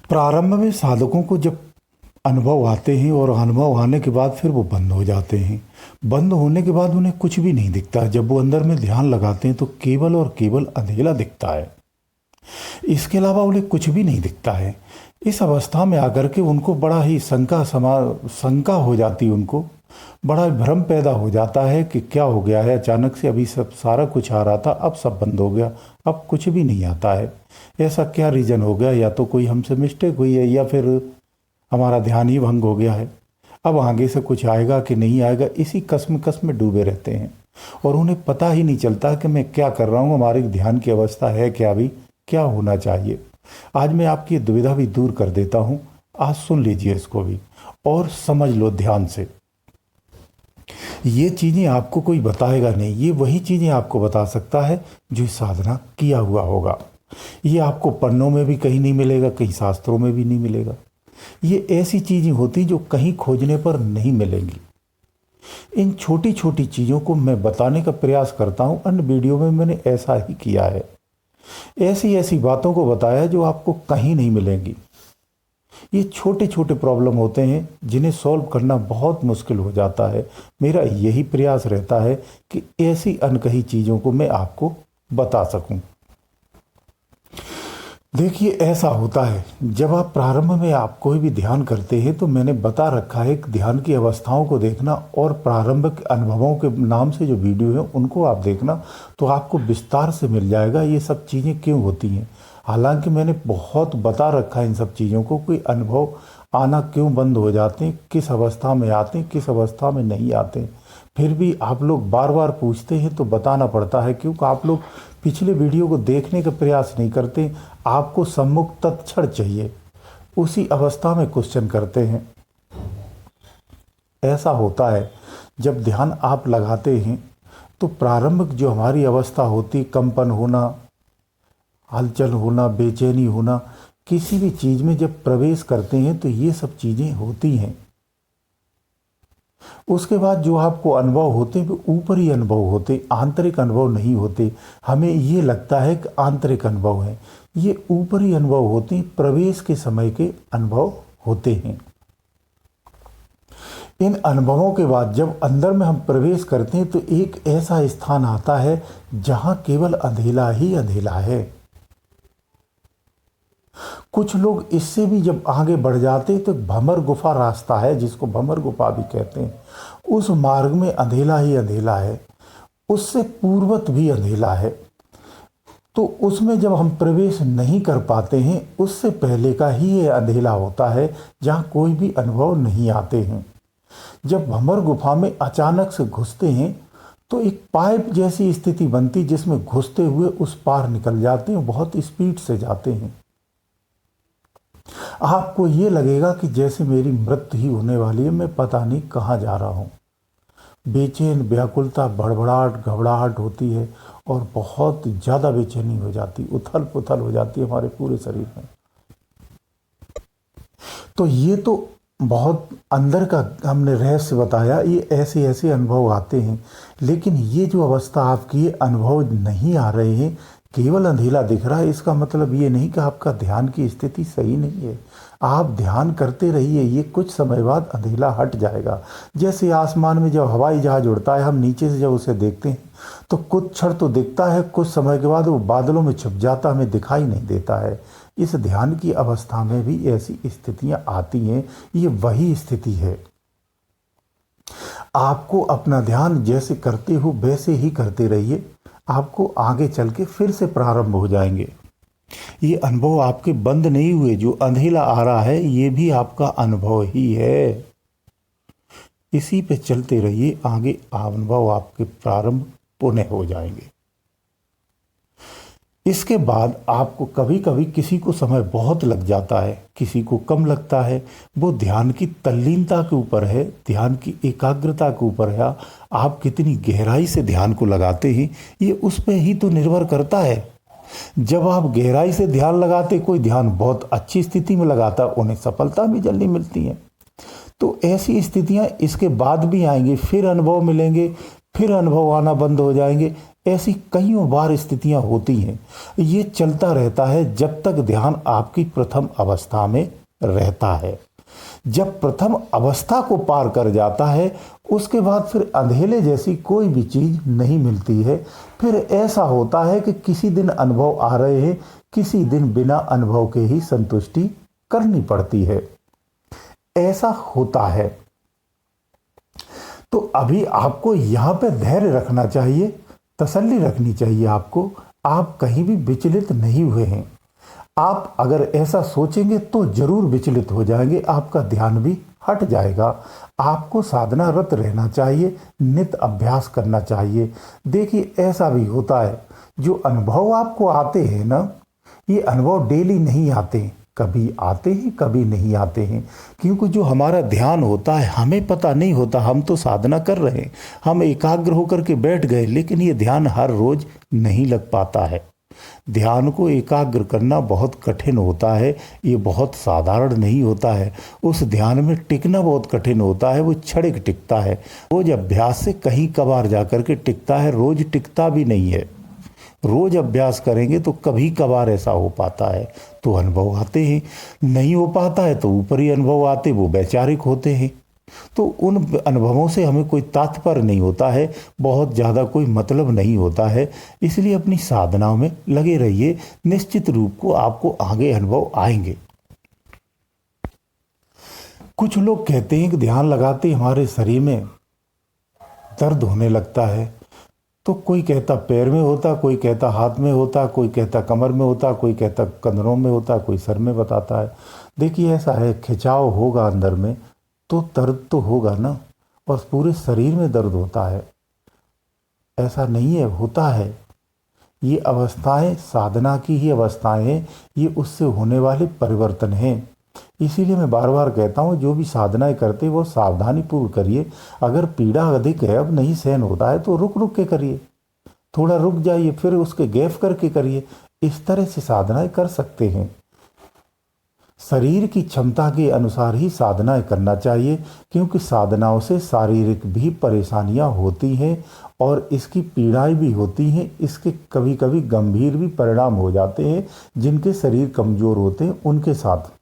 प्रारंभ में साधकों को जब अनुभव आते हैं और अनुभव आने के बाद फिर वो बंद हो जाते हैं। बंद होने के बाद उन्हें कुछ भी नहीं दिखता। जब वो अंदर में ध्यान लगाते हैं तो केवल और केवल अंधेरा दिखता है। इसके अलावा उन्हें कुछ भी नहीं दिखता है। इस अवस्था में आकर के उनको बड़ा ही शंका हो जाती है। उनको बड़ा भ्रम पैदा हो जाता है कि क्या हो गया है, अचानक से अभी सब सारा कुछ आ रहा था, अब सब बंद हो गया, अब कुछ भी नहीं आता है। ऐसा क्या रीज़न हो गया? या तो कोई हमसे मिस्टेक हुई है या फिर हमारा ध्यान ही भंग हो गया है। अब आगे से कुछ आएगा कि नहीं आएगा, इसी कसम में डूबे रहते हैं और उन्हें पता ही नहीं चलता कि मैं क्या कर रहा हूँ, हमारे ध्यान की अवस्था है क्या, अभी क्या होना चाहिए। आज मैं आपकी दुविधा भी दूर कर देता हूँ। आज सुन लीजिए इसको भी और समझ लो ध्यान से। ये चीज़ें आपको कोई बताएगा नहीं, ये वही चीज़ें आपको बता सकता है जो साधना किया हुआ होगा। ये आपको पन्नों में भी कहीं नहीं मिलेगा, कहीं शास्त्रों में भी नहीं मिलेगा। ये ऐसी चीज़ें होती जो कहीं खोजने पर नहीं मिलेंगी। इन छोटी छोटी चीज़ों को मैं बताने का प्रयास करता हूँ। अन्य वीडियो में मैंने ऐसा ही किया है। ऐसी ऐसी बातों को बताया जो आपको कहीं नहीं मिलेंगी। ये छोटे छोटे प्रॉब्लम होते हैं जिन्हें सॉल्व करना बहुत मुश्किल हो जाता है। मेरा यही प्रयास रहता है कि ऐसी अनकही चीज़ों को मैं आपको बता सकूं। देखिए, ऐसा होता है जब आप प्रारंभ में आप कोई भी ध्यान करते हैं तो मैंने बता रखा है कि ध्यान की अवस्थाओं को देखना और प्रारंभिक अनुभवों के नाम से जो वीडियो है उनको आप देखना, तो आपको विस्तार से मिल जाएगा ये सब चीज़ें क्यों होती हैं। हालांकि मैंने बहुत बता रखा है इन सब चीज़ों को, कोई अनुभव आना क्यों बंद हो जाते हैं, किस अवस्था में आते हैं, किस अवस्था में नहीं आते। फिर भी आप लोग बार बार पूछते हैं तो बताना पड़ता है, क्योंकि आप लोग पिछले वीडियो को देखने का प्रयास नहीं करते। आपको सम्मुख तत्क्षण चाहिए, उसी अवस्था में क्वेश्चन करते हैं। ऐसा होता है जब ध्यान आप लगाते हैं तो प्रारंभिक जो हमारी अवस्था होती, कंपन होना, हलचल होना, बेचैनी होना, किसी भी चीज़ में जब प्रवेश करते हैं तो ये सब चीज़ें होती हैं। उसके बाद जो आपको अनुभव होते हैं वो ऊपरी अनुभव होते, आंतरिक अनुभव नहीं होते। हमें ये लगता है कि आंतरिक अनुभव है, ये ऊपरी अनुभव होते हैं, प्रवेश के समय के अनुभव होते हैं। इन अनुभवों के बाद जब अंदर में हम प्रवेश करते हैं तो एक ऐसा स्थान आता है जहां केवल अंधेला ही अंधेला है। कुछ लोग इससे भी जब आगे बढ़ जाते हैं तो भंवर गुफा रास्ता है, जिसको भंवर गुफा भी कहते हैं। उस मार्ग में अंधेला ही अंधेला है, उससे पूर्वत भी अंधेला है। तो उसमें जब हम प्रवेश नहीं कर पाते हैं, उससे पहले का ही ये अंधेला होता है जहाँ कोई भी अनुभव नहीं आते हैं। जब भंवर गुफा में अचानक से घुसते हैं तो एक पाइप जैसी स्थिति बनती, जिसमें घुसते हुए उस पार निकल जाते हैं, बहुत स्पीड से जाते हैं। आपको ये लगेगा कि जैसे मेरी मृत्यु ही होने वाली है, मैं पता नहीं कहाँ जा रहा हूँ। बेचैन, व्याकुलता, बड़बड़ाहट, घबराहट होती है और बहुत ज़्यादा बेचैनी हो जाती, उथल पुथल हो जाती है हमारे पूरे शरीर में। तो ये तो बहुत अंदर का हमने रहस्य बताया। ये ऐसे ऐसे अनुभव आते हैं, लेकिन ये जो अवस्था आपकी अनुभव नहीं आ रहे हैं, केवल अंधेला दिख रहा है, इसका मतलब ये नहीं कि आपका ध्यान की स्थिति सही नहीं है। आप ध्यान करते रहिए, ये कुछ समय बाद अंधेला हट जाएगा। जैसे आसमान में जब हवाई जहाज उड़ता है, हम नीचे से जब उसे देखते हैं तो कुछ क्षण तो दिखता है, कुछ समय के बाद वो बादलों में छुप जाता, हमें दिखाई नहीं देता है। इस ध्यान की अवस्था में भी ऐसी स्थितियां आती हैं। ये वही स्थिति है। आपको अपना ध्यान जैसे करते हो वैसे ही करते रहिए, आपको आगे चल के फिर से प्रारंभ हो जाएंगे। ये अनुभव आपके बंद नहीं हुए। जो अंधेला आ रहा है ये भी आपका अनुभव ही है। इसी पे चलते रहिए, आगे अनुभव आपके प्रारंभ पुनः हो जाएंगे। इसके बाद आपको कभी कभी किसी को समय बहुत लग जाता है, किसी को कम लगता है। वो ध्यान की तल्लीनता के ऊपर है, ध्यान की एकाग्रता के ऊपर है। आप कितनी गहराई से ध्यान को लगाते हैं ये उस पर ही तो निर्भर करता है। जब आप गहराई से ध्यान लगाते, कोई ध्यान बहुत अच्छी स्थिति में लगाता, उन्हें सफलता भी जल्दी मिलती है। तो ऐसी स्थितियां इसके बाद भी आएंगी, फिर अनुभव मिलेंगे, फिर अनुभव आना बंद हो जाएंगे। ऐसी कईयों बार स्थितियां होती हैं। ये चलता रहता है जब तक ध्यान आपकी प्रथम अवस्था में रहता है। जब प्रथम अवस्था को पार कर जाता है उसके बाद फिर अंधेले जैसी कोई भी चीज नहीं मिलती है। फिर ऐसा होता है कि किसी दिन अनुभव आ रहे हैं, किसी दिन बिना अनुभव के ही संतुष्टि करनी पड़ती है। ऐसा होता है। तो अभी आपको यहां पे धैर्य रखना चाहिए, तसल्ली रखनी चाहिए आपको। आप कहीं भी विचलित नहीं हुए हैं। आप अगर ऐसा सोचेंगे तो जरूर विचलित हो जाएंगे, आपका ध्यान भी हट जाएगा। आपको साधनारत रहना चाहिए, नित्य अभ्यास करना चाहिए। देखिए ऐसा भी होता है, जो अनुभव आपको आते हैं ना, ये अनुभव डेली नहीं आते, कभी आते हैं कभी नहीं आते हैं। क्योंकि जो हमारा ध्यान होता है हमें पता नहीं होता, हम तो साधना कर रहे हैं, हम एकाग्र होकर के बैठ गए, लेकिन ये ध्यान हर रोज नहीं लग पाता है। ध्यान को एकाग्र करना बहुत कठिन होता है, ये बहुत साधारण नहीं होता है। उस ध्यान में टिकना बहुत कठिन होता है, वो क्षणिक टिकता है। रोज अभ्यास से कहीं कभार जाकर के टिकता है, रोज टिकता भी नहीं है। रोज अभ्यास करेंगे तो कभी कभार ऐसा हो पाता है, तो अनुभव आते हैं। नहीं हो पाता है तो ऊपरी अनुभव आते, वो वैचारिक होते हैं। तो उन अनुभवों से हमें कोई तात्पर्य नहीं होता है, बहुत ज़्यादा कोई मतलब नहीं होता है। इसलिए अपनी साधनाओं में लगे रहिए, निश्चित रूप को आपको आगे अनुभव आएंगे। कुछ लोग कहते हैं कि ध्यान लगाते हमारे शरीर में दर्द होने लगता है। तो कोई कहता पैर में होता, कोई कहता हाथ में होता, कोई कहता कमर में होता, कोई कहता कंधरों में होता, कोई सर में बताता है। देखिए ऐसा है, खिंचाव होगा अंदर में तो दर्द तो होगा ना, और पूरे शरीर में दर्द होता है ऐसा नहीं है, होता है। ये अवस्थाएं साधना की ही अवस्थाएं हैं, ये उससे होने वाले परिवर्तन हैं। इसीलिए मैं बार बार कहता हूँ, जो भी साधनाएं करते वो सावधानी पूर्व करिए। अगर पीड़ा अधिक है, अब नहीं सहन होता है, तो रुक रुक के करिए, थोड़ा रुक जाइए, फिर उसके गैप करके करिए। इस तरह से साधनाएं कर सकते हैं। शरीर की क्षमता के अनुसार ही साधनाएं करना चाहिए, क्योंकि साधनाओं से शारीरिक भी परेशानियां होती हैं और इसकी पीड़ाएं भी होती हैं। इसके कभी कभी गंभीर भी परिणाम हो जाते हैं, जिनके शरीर कमजोर होते हैं उनके साथ।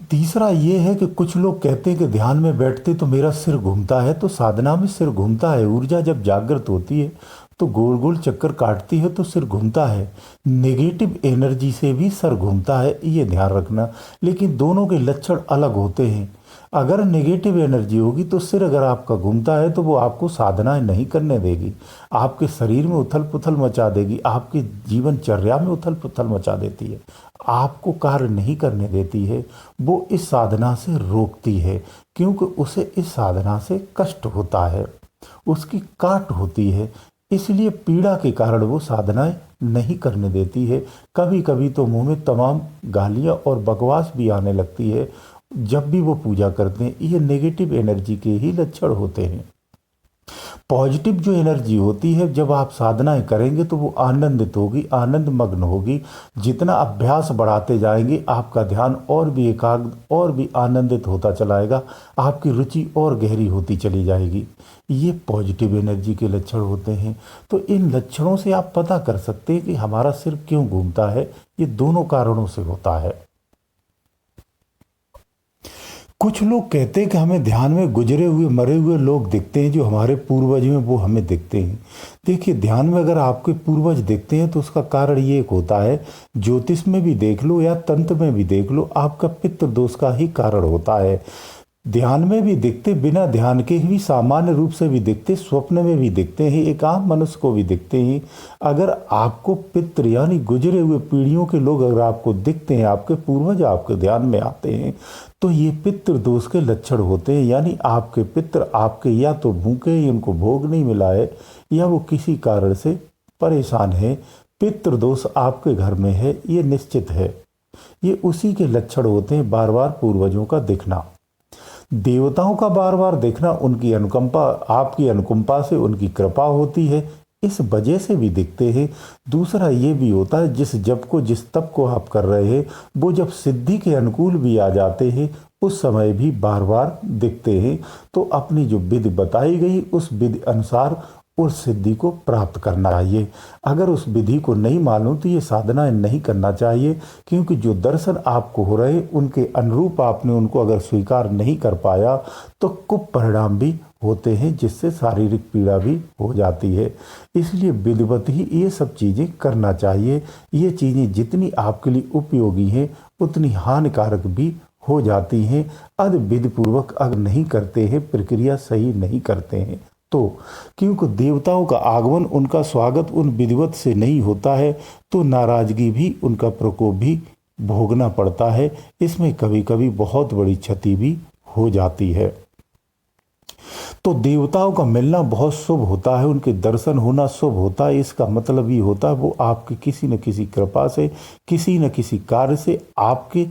तीसरा ये है कि कुछ लोग कहते हैं कि ध्यान में बैठते तो मेरा सिर घूमता है। तो साधना में सिर घूमता है, ऊर्जा जब जागृत होती है तो गोल गोल चक्कर काटती है तो सिर घूमता है। नेगेटिव एनर्जी से भी सर घूमता है, ये ध्यान रखना। लेकिन दोनों के लक्षण अलग होते हैं। अगर नेगेटिव एनर्जी होगी तो सिर अगर आपका घूमता है तो वो आपको साधनाएं नहीं करने देगी, आपके शरीर में उथल पुथल मचा देगी, आपकी जीवनचर्या में उथल पुथल मचा देती है, आपको कार्य नहीं करने देती है। वो इस साधना से रोकती है, क्योंकि उसे इस साधना से कष्ट होता है, उसकी काट होती है। इसलिए पीड़ा के कारण वो साधनाएं नहीं करने देती है। कभी कभी तो मुंह में तमाम गालियां और बकवास भी आने लगती है जब भी वो पूजा करते हैं। ये नेगेटिव एनर्जी के ही लक्षण होते हैं। पॉजिटिव जो एनर्जी होती है, जब आप साधनाएं करेंगे तो वो आनंदित होगी, आनंद मग्न होगी। जितना अभ्यास बढ़ाते जाएंगे आपका ध्यान और भी एकाग्र और भी आनंदित होता चलाएगा, आपकी रुचि और गहरी होती चली जाएगी। ये पॉजिटिव एनर्जी के लक्षण होते हैं। तो इन लक्षणों से आप पता कर सकते हैं कि हमारा सिर क्यों घूमता है। ये दोनों कारणों से होता है। कुछ लोग कहते हैं कि हमें ध्यान में गुजरे हुए मरे हुए लोग दिखते हैं, जो हमारे पूर्वज में वो हमें दिखते हैं। देखिए, ध्यान में अगर आपके पूर्वज दिखते हैं तो उसका कारण ये एक होता है, ज्योतिष में भी देख लो या तंत्र में भी देख लो, आपका पितृ दोष का ही कारण होता है। ध्यान में भी दिखते, बिना ध्यान के भी सामान्य रूप से भी दिखते, स्वप्न में भी दिखते हैं, एक आम मनुष्य को भी दिखते हैं। अगर आपको पितृ यानी गुजरे हुए पीढ़ियों के लोग अगर आपको दिखते हैं, आपके पूर्वज आपके ध्यान में आते हैं, तो ये पितृ दोष के लक्षण होते हैं। यानी आपके पितृ आपके या तो भूखे, उनको भोग नहीं मिला है, या वो किसी कारण से परेशान है। पितृ दोष आपके घर में है, ये निश्चित है। ये उसी के लक्षण होते हैं, बार बार पूर्वजों का दिखना। देवताओं का बार बार देखना उनकी अनुकंपा, आपकी अनुकंपा से उनकी कृपा होती है, इस वजह से भी दिखते हैं। दूसरा ये भी होता है, जिस जप को जिस तप को आप कर रहे हैं वो जब सिद्धि के अनुकूल भी आ जाते हैं उस समय भी बार बार दिखते हैं। तो अपनी जो विधि बताई गई उस विधि अनुसार उस सिद्धि को प्राप्त करना चाहिए। अगर उस विधि को नहीं मालूम तो ये साधना नहीं करना चाहिए, क्योंकि जो दर्शन आपको हो रहे उनके अनुरूप आपने उनको अगर स्वीकार नहीं कर पाया तो कुपरिणाम भी होते हैं, जिससे शारीरिक पीड़ा भी हो जाती है। इसलिए विधिवत ही ये सब चीज़ें करना चाहिए। ये चीज़ें जितनी आपके लिए उपयोगी हैं उतनी हानिकारक भी हो जाती हैं। अगर विधिपूर्वक अगर नहीं करते हैं, प्रक्रिया सही नहीं करते हैं तो, क्योंकि देवताओं का आगमन उनका स्वागत उन विधिवत से नहीं होता है तो नाराजगी भी उनका प्रकोप भी भोगना पड़ता है। इसमें कभी कभी बहुत बड़ी क्षति भी हो जाती है। तो देवताओं का मिलना बहुत शुभ होता है, उनके दर्शन होना शुभ होता है। इसका मतलब ये होता है वो आपके किसी न किसी कृपा से, किसी न किसी कार्य से आपके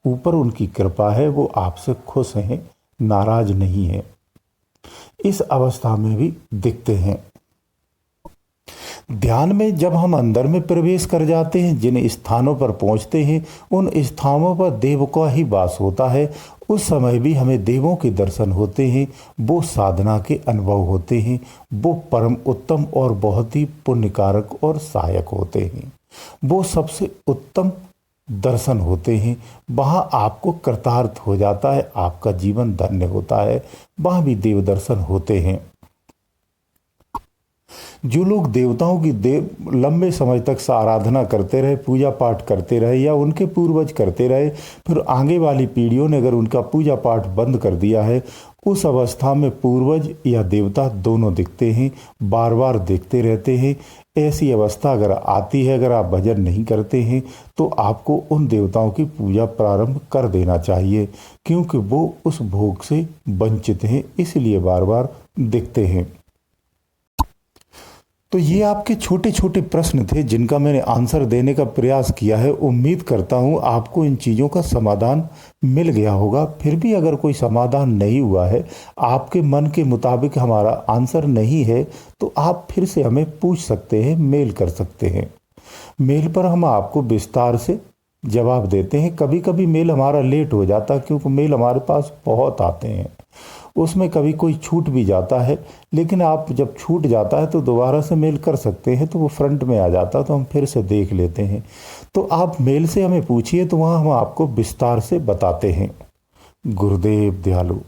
ऊपर उनकी कृपा है, वो आपसे खुश हैं, नाराज नहीं है। इस अवस्था में भी दिखते हैं। ध्यान में जब हम अंदर में प्रवेश कर जाते हैं, जिन स्थानों पर पहुंचते हैं उन स्थानों पर देव का ही वास होता है। उस समय भी हमें देवों के दर्शन होते हैं, वो साधना के अनुभव होते हैं, वो परम उत्तम और बहुत ही पुण्यकारक और सहायक होते हैं। वो सबसे उत्तम दर्शन होते हैं। वहाँ आपको कृतार्थ हो जाता है, आपका जीवन धन्य होता है। वहाँ भी देव दर्शन होते हैं। जो लोग देवताओं की लंबे समय तक से आराधना करते रहे, पूजा पाठ करते रहे, या उनके पूर्वज करते रहे, फिर आगे वाली पीढ़ियों ने अगर उनका पूजा पाठ बंद कर दिया है, उस अवस्था में पूर्वज या देवता दोनों दिखते हैं, बार बार दिखते रहते हैं। ऐसी अवस्था अगर आती है, अगर आप भजन नहीं करते हैं तो आपको उन देवताओं की पूजा प्रारंभ कर देना चाहिए, क्योंकि वो उस भोग से वंचित हैं, इसलिए बार बार दिखते हैं। तो ये आपके छोटे छोटे प्रश्न थे जिनका मैंने आंसर देने का प्रयास किया है। उम्मीद करता हूँ आपको इन चीज़ों का समाधान मिल गया होगा। फिर भी अगर कोई समाधान नहीं हुआ है, आपके मन के मुताबिक हमारा आंसर नहीं है, तो आप फिर से हमें पूछ सकते हैं, मेल कर सकते हैं। मेल पर हम आपको विस्तार से जवाब देते हैं। कभी कभी मेल हमारा लेट हो जाता है, क्योंकि मेल हमारे पास बहुत आते हैं, उसमें कभी कोई छूट भी जाता है। लेकिन आप जब छूट जाता है तो दोबारा से मेल कर सकते हैं, तो वो फ्रंट में आ जाता है, तो हम फिर से देख लेते हैं। तो आप मेल से हमें पूछिए, तो वहाँ हम आपको विस्तार से बताते हैं। गुरुदेव दयालु।